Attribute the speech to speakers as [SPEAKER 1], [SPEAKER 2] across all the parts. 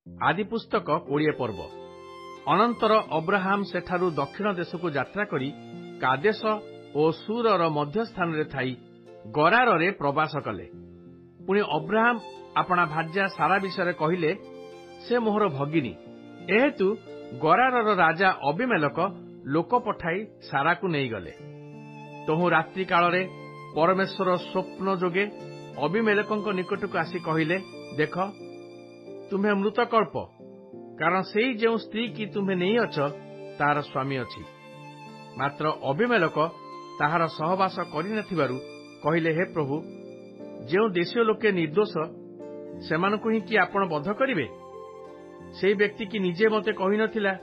[SPEAKER 1] आदि पुस्तक 20 पर्व। अनंतर अब्राहम सेठारु दक्षिण देशकु यात्रा करी कादेश ओ सूरर मध्यस्थान रे थाई गरार रे प्रवास कले। पुणी अब्राहम अपना भार्या सारा विषय कहिले से मोहर भगिनी। एहेतु गरारर राजा अबिमेलेक लोक पठाई सारा को नहीं गले। तहु रात्रि काल परमेश्वर स्वप्न जोगे अबिमेलेकଙ୍କ निकटକୁ आसी कहिले, देख तुम्हें मृतकल्प, कारण से जो स्त्री की तुम्हें नहीं अछ तार स्वामी अछि। मात्र अबिमेलेक ताहार सहवास करिनथिबारु कहिले, हे प्रभु, जो देशीय लोके निर्दोष सेमानकु ही कि आपण बध करिवे? सेई व्यक्ति की निजे मते कहि नथिला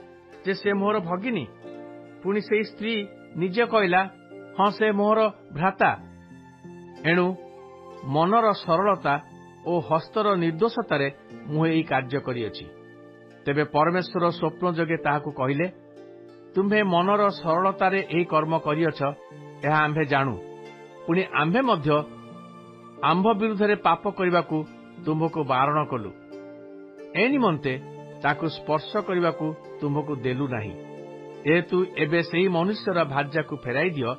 [SPEAKER 1] जे से मोहर भगिनी? पुणी सेई स्त्री निजे कहला, हाँ से मोहर भ्राता। एणु मनर सरलता और हस्तर निर्दोषतार मु एई कार्य करिअछि। तेबे परमेश्वर स्वप्न जोगे ताहाकु कहिले, तुम्हे मनर सरलतार एई कर्म करिअछ, एहा आम्भे जाणु। पुणी आम्भे मध्य आम्भ विरुद्धरे पाप करिबाकु तुम्भकु बारण कलु। ए निमन्ते ताकु स्पर्श करिबाकु तुम्भकु देलु नाही। एहेतु एबे सेई मनुष्यर भार्याकु फेराई दियो,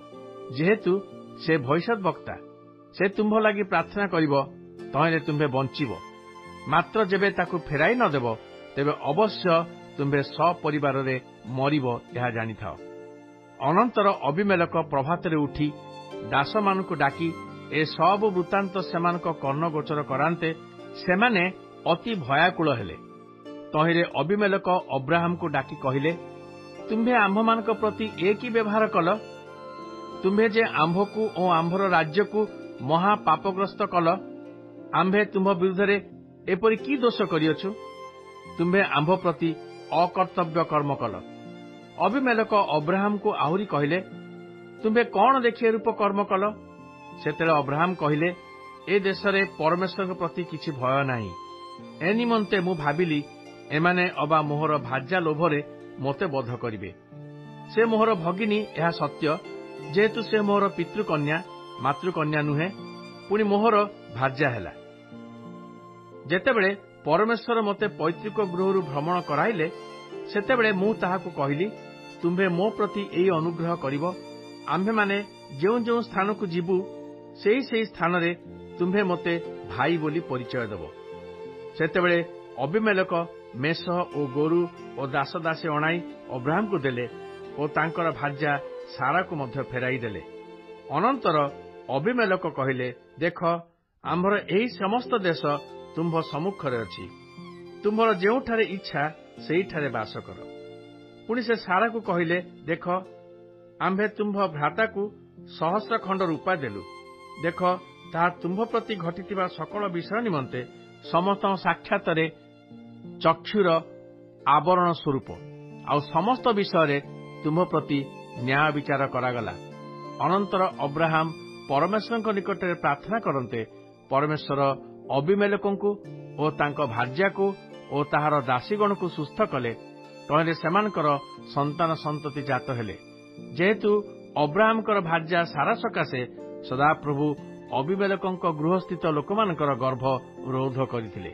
[SPEAKER 1] जेहेतु से भविष्यत वक्ता। से तुम्भ लागि प्रार्थना करिब, तहिले तुम्हे बंचिब। मात्र जेबे ताकु फेराई न देब, तेबे अवश्य तुम्हे सपरिवार रे मरिब, यह जानिथाओ। अनंतर अबिमेलेक प्रभातरे उठी दास मानकु डाकी ए सब वृत्तांत सेमानक कर्ण गोचर करान्ते सेमाने अति भयाकुल हेले। तहिले अबिमेलेक अब्राहम को डाकी कहिले, तुम्हे आम्भ मानक प्रति एक व्यवहार कल? तुम्हे जे आम्भकु और आम्भर राज्य को महा पापग्रस्त कल, आम्भे तुम्भ विरुद्धरे एपरि की दोष करिअछु? तुम्हे आम्भ प्रति अकर्तव्य कर्म कल। अबिमेलेक अब्राहम को आहुरी कहिले, तुम्हे कौन देखि रूप कर्म कल? सेतेले अब्राहम कहिले, ए देशरे परमेश्वर प्रति किछि भय नाही। ए निमन्ते मु भाबिली एमाने अबा मोहर भार्या लोभरे मोते बध करिवे। से मोहर भगिनी यह सत्य, जेहेतु से मोहर पितृकन्या मातृकन्या नुहे, पुणी मोहर भार्या हेला। जेतेबेले परमेश्वर मते पैतृक गृहरु भ्रमण कराइले, सेतेबेले मु ताहाकु कहिली, तुम्हे मो प्रति एई अनुग्रह करिवो, आम्भे माने जेउ जेउ स्थान को जीवु सेई स्थान रे तुम्हे मते भाई बोली परिचय देबो। सेतेबेले अबिमेलेक मेष ओ गोरु ओ दास दासी अणाई अब्राहम को देले ओ तांकर भार्या सारा को मध्य फेराई देले। अनंतर अबिमेलेक कहिले, देख आम्भर एही समस्त देश तुम्भ सम्मुखरे अछि, तुम्भर जेउठारे इच्छा सेईठारे बास कर। पुणी से सारा को कहिले, देख आम्भे तुम्भ भ्राता को सहस्र खंड रूपा देलु। देख ताहा तुम्भ प्रति घटितिबा सकल विषय निमंते समस्त साक्षातरे चक्षुर आवरण स्वरूप आउ समस्त विषय तुम्भ प्रति न्याय विचार करागला। अनंतर अब्राहम परमेश्वर निकटरे प्रार्थना करन्ते परमेश्वर अबिमेलेकंकु ओ तांको भार्याकु ओ ताहार दासीगण को सुस्थ कले। तहिले सेमानकर संतान संतति जात हेले, जेहेतु अब्राहमकर भार्या सारा सकाशे सदाप्रभु अबिमेलेकंक गृहस्थित लोकमानकर गर्भ रोध करिथिले।